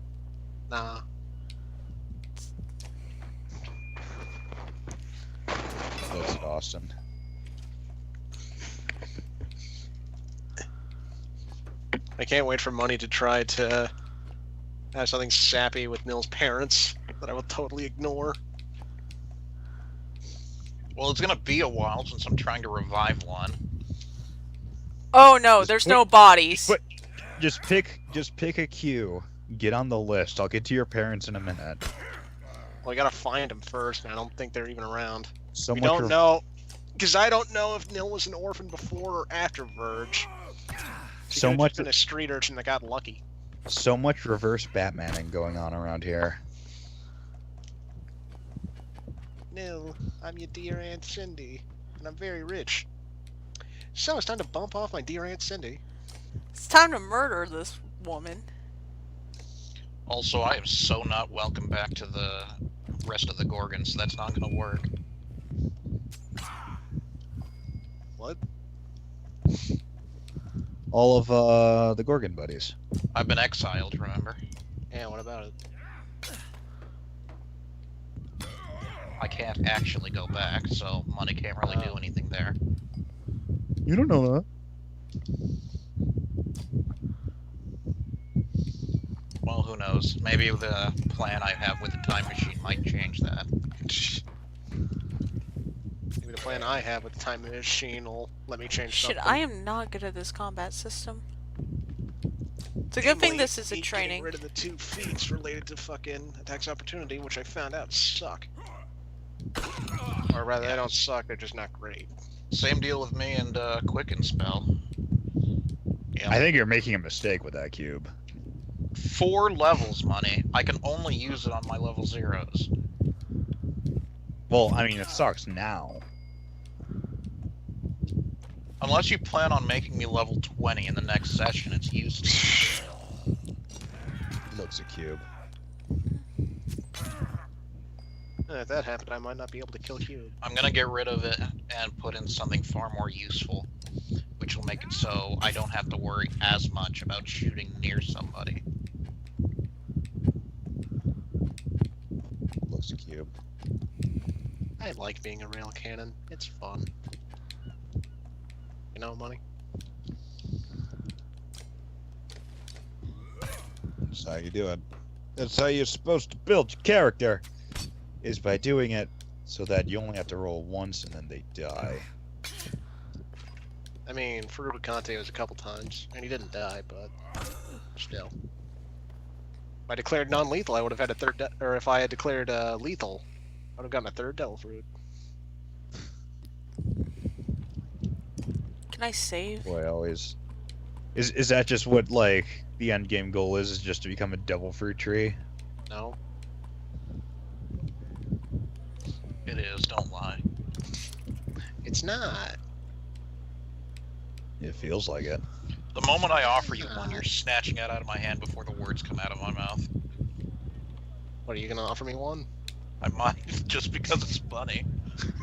Nah. Looks at Austin. I can't wait for money to try to have something sappy with Nil's parents that I will totally ignore. Well, it's gonna be a while since I'm trying to revive one. Oh no, Just there's put- no bodies. put- Just pick a queue. Get on the list. I'll get to your parents in a minute. Well, I gotta find them first, and I don't think they're even around. So We much don't re- know, because I don't know if Nil was an orphan before or after Verge. She So could've much- just been a street urchin that got lucky. So much reverse Batmaning going on around here. Nil, I'm your dear Aunt Cindy, and I'm very rich. So it's time to bump off my dear Aunt Cindy. It's time to murder this woman. Also, I am so not welcome back to the rest of the Gorgons, so that's not gonna work. What? All of the Gorgon buddies. I've been exiled, remember? Yeah, what about it? I can't actually go back, so money can't really do anything there. You don't know that. Well, who knows? Maybe the plan I have with the time machine might change that. Maybe the plan I have with the time machine will let me change Shit, something. I am not good at this combat system. It's a good thing this is a training. Getting rid of the 2 feats related to fucking attacks opportunity, which I found out suck. Or rather, they don't suck, they're just not great. Same deal with me and Quicken Spell. Yeah. I think you're making a mistake with that cube. 4 levels money. I can only use it on my level 0s. Well, I mean, it sucks now. Unless you plan on making me level 20 in the next session, it's useless. Looks a cube. If that happened, I might not be able to kill Cube. I'm gonna get rid of it and put in something far more useful, which will make it so I don't have to worry as much about shooting near somebody. Looks a cube. I like being a rail cannon. It's fun. You know, money? That's how you do it. That's how you're supposed to build your character. Is by doing it so that you only have to roll once and then they die. I mean, Faruba Kante was a couple times, and he didn't die, but still. If I declared non-lethal, I would have had a third, or if I had declared lethal, I would have gotten a third Devil Fruit. Can I save? Boy, always. Is that just what, like, the end game goal is just to become a devil fruit tree? No. It is, don't lie. It's not. It feels like it. The moment I offer you one, you're snatching it out of my hand before the words come out of my mouth. What, are you gonna offer me one? I might, just because it's funny.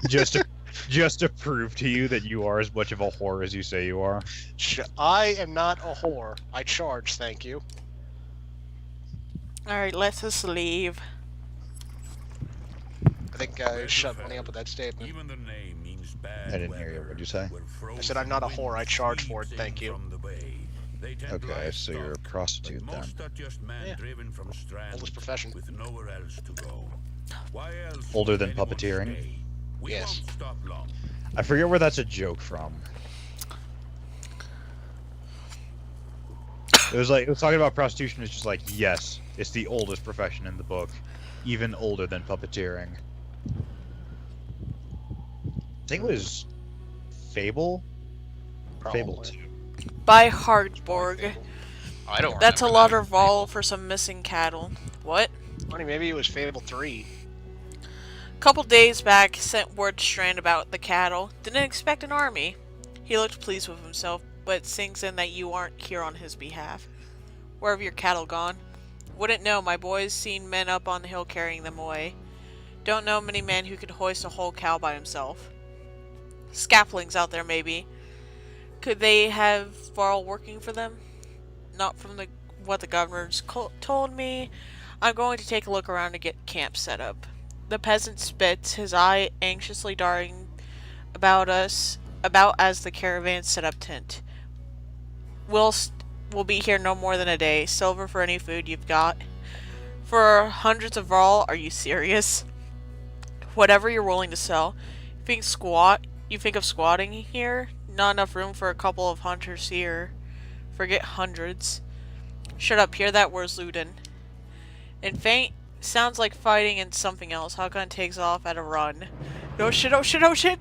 Just to prove to you that you are as much of a whore as you say you are. I am not a whore. I charge, thank you. Alright, let us leave. I think I shut money up with that statement. Even the name means bad I didn't hear you. What'd you say? I said I'm not a whore, I charge for it, thank you. Okay, so you're a prostitute then. Yeah. Oldest profession. With nowhere else to go. Why else Older would than anyone puppeteering? stay? We Yes. won't stop long. I forget where that's a joke from. It was talking about prostitution. It's just like, yes, it's the oldest profession in the book, even older than puppeteering. I think it was Fable. Fable Probably. 2. By Hardborg. I don't That's a remember lot that. of vol for some missing cattle. What? Funny, maybe it was Fable 3. Couple days back, sent word to Strand about the cattle. Didn't expect an army. He looked pleased with himself, but sinks in that you aren't here on his behalf. Where have your cattle gone? Wouldn't know, my boys seen men up on the hill carrying them away. Don't know many men who could hoist a whole cow by himself. Scaffoldings out there, maybe. Could they have Varl working for them? Not from what the governor's told me. I'm going to take a look around to get camp set up. The peasant spits, his eye anxiously darting about as the caravan set up tent. We'll be here no more than a day. Silver for any food you've got. For hundreds of Varl, are you serious? Whatever you're willing to sell. You think of squatting here? Not enough room for a couple of hunters here. Forget hundreds. Shut up, hear that? Where's Luden? In faint, sounds like fighting and something else. Hakon takes off at a run. No shit, oh shit, oh shit!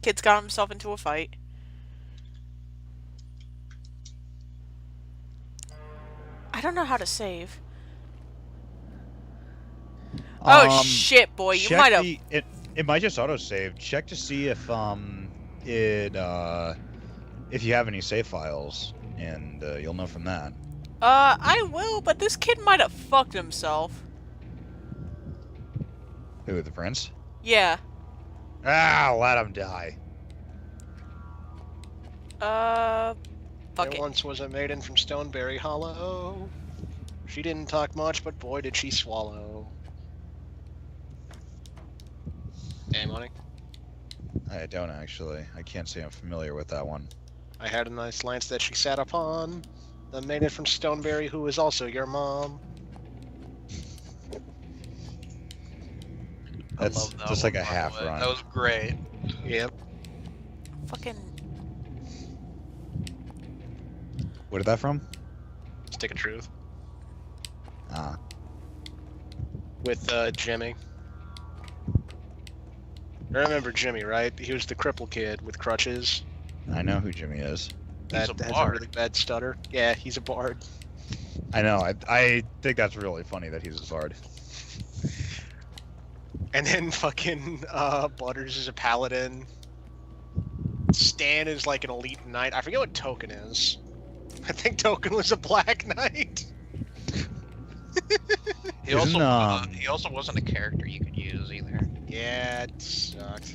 Kid's got himself into a fight. I don't know how to save. Oh shit, boy, you might have... It might just auto-save. Check to see if if you have any save files, and you'll know from that. I will, but this kid might have fucked himself. Who, the prince? Yeah. Ah, let him die. Fuck There it. once was a maiden from Stoneberry Hollow. She didn't talk much, but boy did she swallow. Hey, money. I don't actually. I can't say I'm familiar with that one. I had a nice lance that she sat upon. The maiden from Stoneberry who is also your mom. That's I love that just one, like a by the half way. run. That was great. Yep. Fucking. Where did that from? Stick of Truth. Ah, With Jimmy. I remember Jimmy, right? He was the cripple kid with crutches. I know who Jimmy is. That He's a has a bard. really bad stutter. Yeah, he's a bard. I know. I think that's really funny that he's a bard. And then fucking Butters is a paladin. Stan is like an elite knight. I forget what Token is. I think Token was a black knight. He Isn't, also wasn't a character you could use either. Yeah, it sucked.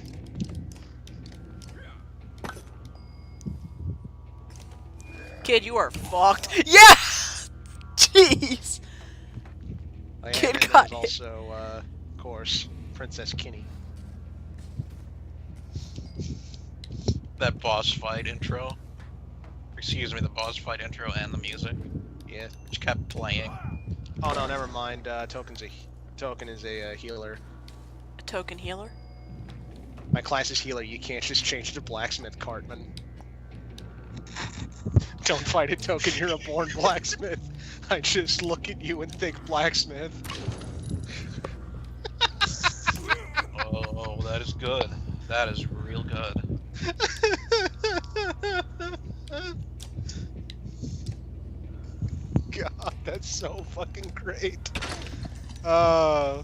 Kid, you are fucked. Yeah! Jeez! Oh, yeah, Kid and then got there's also, of course, Princess Kinney. That boss fight intro. Excuse me, the boss fight intro and the music. Yeah. Which kept playing. Oh no, never mind. Token is a healer. A token healer? My class is healer. You can't just change to blacksmith, Cartman. Don't fight it, Token. You're a born blacksmith. I just look at you and think blacksmith. Oh, that is good. That is real good. God, that's so fucking great. The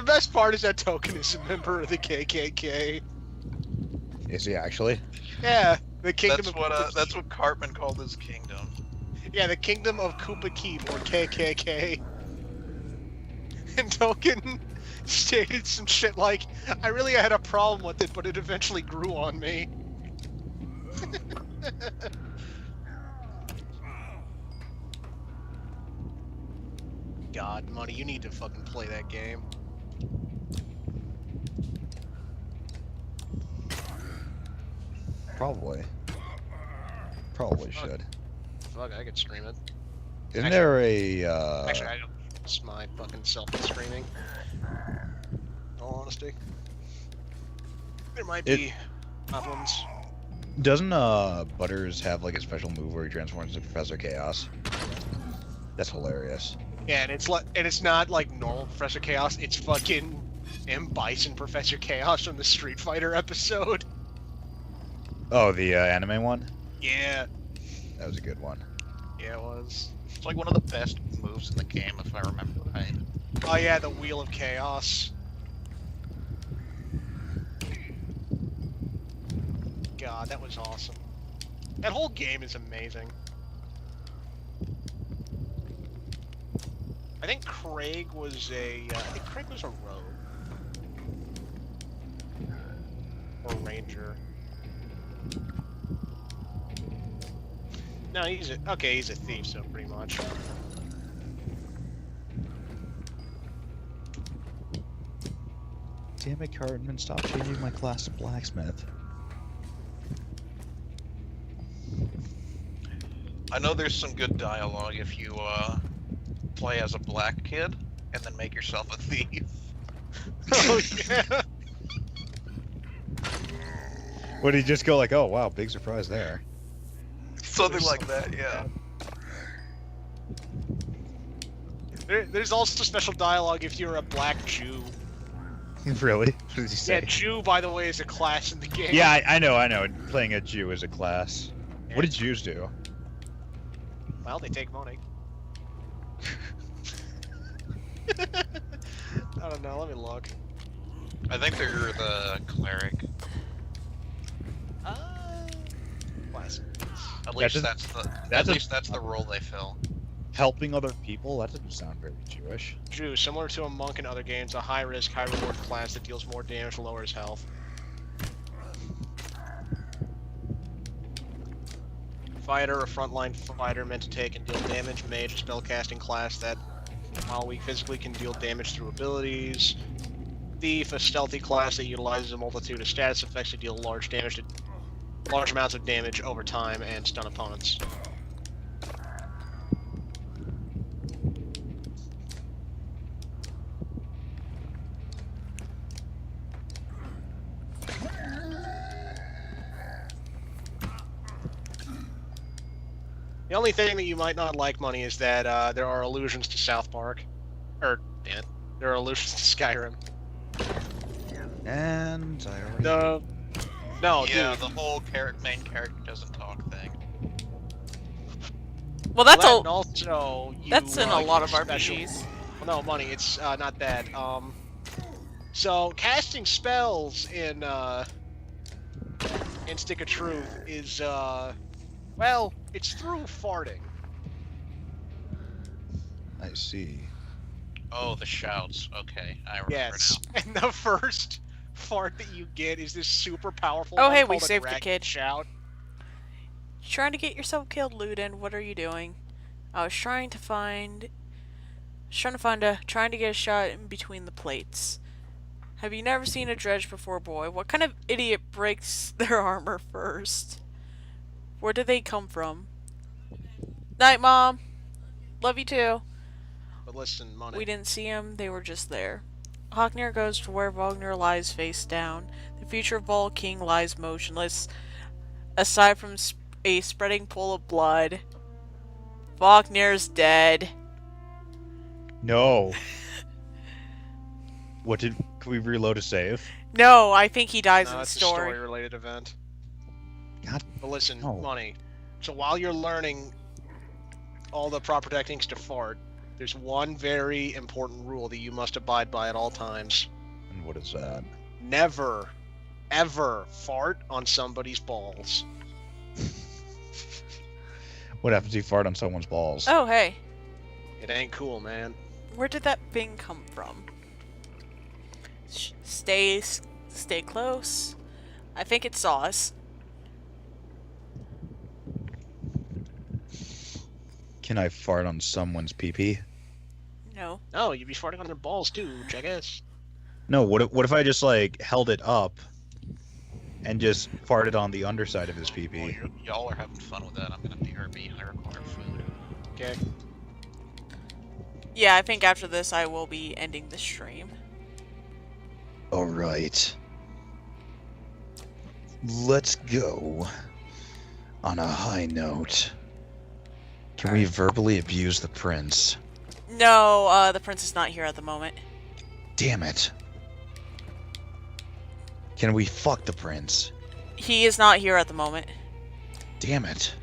best part is that Token is a member of the KKK. Is he actually? Yeah, the kingdom That's of what Koopa that's what Cartman called his kingdom. Yeah, the kingdom of Koopa Keep, or KKK. And Token stated some shit like, I really had a problem with it, but it eventually grew on me. God, Money, you need to fucking play that game. Probably should. Fuck, I could stream it. Isn't there a Actually, I don't. It's my fucking self-streaming. In all honesty. There might be problems. Doesn't Butters have like a special move where he transforms into Professor Chaos? That's hilarious. Yeah, and it's not like normal Professor Chaos. It's fucking M. Bison Professor Chaos from the Street Fighter episode. Oh, the anime one? Yeah, That was a good one. yeah, it was. It's like one of the best moves in the game, if I remember right. Oh yeah, the Wheel of Chaos. God, that was awesome. That whole game is amazing. I think Craig was a rogue. Or ranger. No, he's a thief, so pretty much. Damn it, Cartman, stop changing my class to blacksmith. I know there's some good dialogue if you play as a black kid and then make yourself a thief. Oh yeah. Would he just go like, oh wow, big surprise there? Something like that, yeah. There's also special dialogue if you're a black Jew. Really? What did he say? Yeah, Jew, by the way, is a class in the game. Yeah, I know. Playing a Jew is a class. Yeah. What did Jews do? Well, they take money. I don't know. Let me look. I think they're the cleric. Class. At least doesn't- that's the role they fill. Helping other people? That doesn't sound very Jewish. Jew, similar to a monk in other games, a high-risk, high-reward class that deals more damage, lowers health. Fighter, a frontline fighter meant to take and deal damage. Mage, a spellcasting class that, while weak physically, can deal damage through abilities. Thief, a stealthy class that utilizes a multitude of status effects to deal large amounts of damage over time and stun opponents. The only thing that you might not like, Money, is that there are allusions to South Park. Damn it. There are allusions to Skyrim. And I already... No, Yeah, dude. the whole main character doesn't talk thing. Well, that's And also, that's in a lot of special... RPGs. Well, no, Money, it's not that. So casting spells in Stick of Truth is well, it's through farting. I see. Oh, the shouts. Okay, I remember Yes, now. and the first fart that you get is this super powerful. Oh, one hey, we called a saved the dragon kid. Shout. Trying to get yourself killed, Luden. What are you doing? I was trying to get a shot in between the plates. Have you never seen a dredge before, boy? What kind of idiot breaks their armor first? Where did they come from? Night, Mom. Love you too. But listen, Money. We didn't see him. They were just there. Hognir goes to where Wagner lies face down. The future of Vol King lies motionless, aside from a spreading pool of blood. Vognir's dead. No. Can we reload a save? No, I think he dies in No, the it's a story. story-related event. God. But listen, No. Money. So while you're learning all the proper techniques to fart, there's one very important rule that you must abide by at all times. And what is that? Never, ever fart on somebody's balls. What happens if you fart on someone's balls? Oh, hey. It ain't cool, man. Where did that thing come from? Stay close. I think it saw us. Can I fart on someone's pee-pee? No. No, you'd be farting on their balls too, jackass. No, what if I just, like, held it up and just farted on the underside of his Well, pee-pee? y'all are having fun with that. I'm gonna BRB. I require food. Okay. Yeah, I think after this I will be ending the stream. Alright. Let's go on a high note. Can we verbally abuse the prince? No, the prince is not here at the moment. Damn it. Can we fuck the prince? He is not here at the moment. Damn it.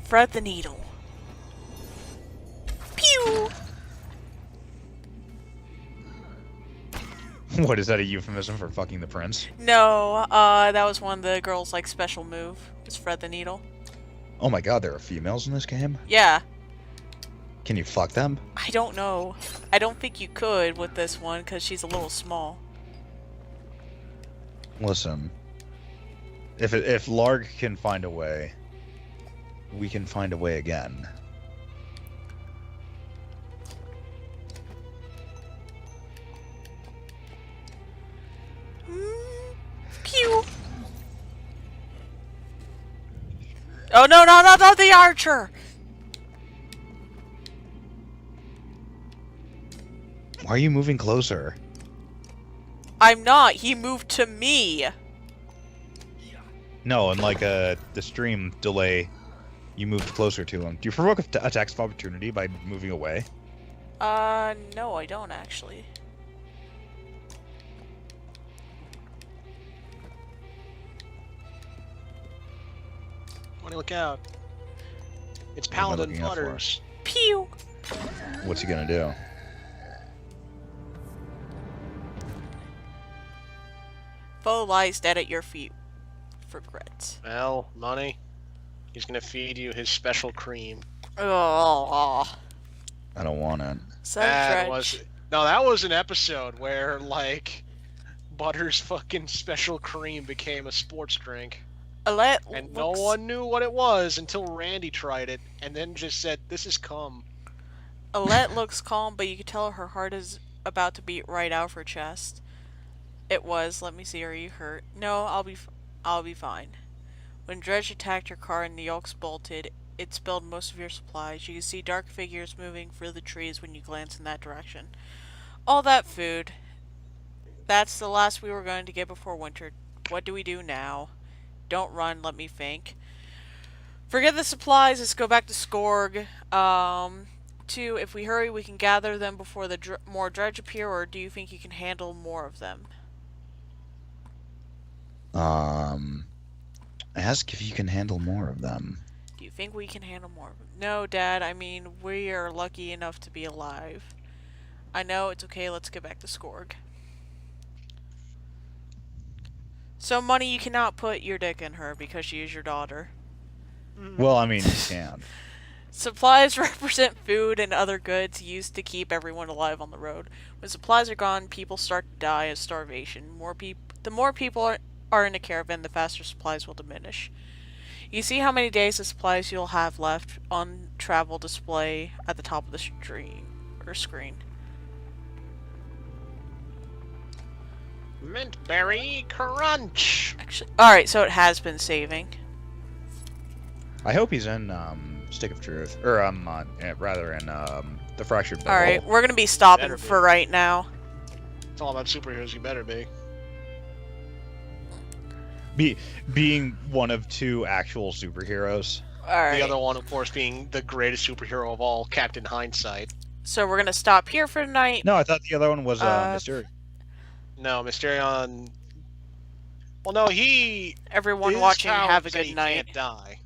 Thread the needle. Pew! What, is that a euphemism for fucking the prince? No, that was one of the girls' like special move. Was thread the needle. Oh my god, there are females in this game? Yeah. Can you fuck them? I don't know. I don't think you could with this one because she's a little small. Listen. If Larg can find a way, we can find a way again. Pew! Oh no, not the archer! Why are you moving closer? I'm not. He moved to me. No, and like the stream delay, you moved closer to him. Do you provoke attacks of opportunity by moving away? No, I don't actually. Money, look out. It's What am I Paladin looking out for? Butters. Pew! What's he gonna do? Foe lies dead at your feet. Regrets. Well, Money, he's gonna feed you his special cream. Oh. I don't want it. That was an episode where, like, Butters' fucking special cream became a sports drink. Alette And looks... no one knew what it was until Randy tried it, and then just said, "This is cum." Alette looks calm, but you can tell her heart is about to beat right out of her chest. It was. Let me see. Are you hurt? No, I'll be fine. When Dredge attacked your car and the Yolks bolted, it spilled most of your supplies. You can see dark figures moving through the trees when you glance in that direction. All that food. That's the last we were going to get before winter. What do we do now? Don't run, let me think. Forget the supplies, let's go back to Skorg. Two, if we hurry, we can gather them before the more dredge appear, or do you think you can handle more of them? Ask if you can handle more of them. Do you think we can handle more of them? No, Dad, I mean, we are lucky enough to be alive. I know, it's okay, let's get back to Skorg. So, Money, you cannot put your dick in her because she is your daughter. Well, I mean, you can. Supplies represent food and other goods used to keep everyone alive on the road. When supplies are gone, people start to die of starvation. The more people are in a caravan, the faster supplies will diminish. You see how many days of supplies you'll have left on travel display at the top of the screen. Mint berry crunch. Actually, alright, so it has been saving. I hope he's in Stick of Truth, or rather in the Fractured Bubble. Alright, we're gonna be stopping Better be. for right now. It's all about superheroes. You better be. Being one of two actual superheroes. Alright. The other one, of course, being the greatest superhero of all, Captain Hindsight. So we're gonna stop here for tonight. No, I thought the other one was Mysterio. No, Mysterion. Well, no, he. Everyone his watching, power have a is that good he night. Can't die.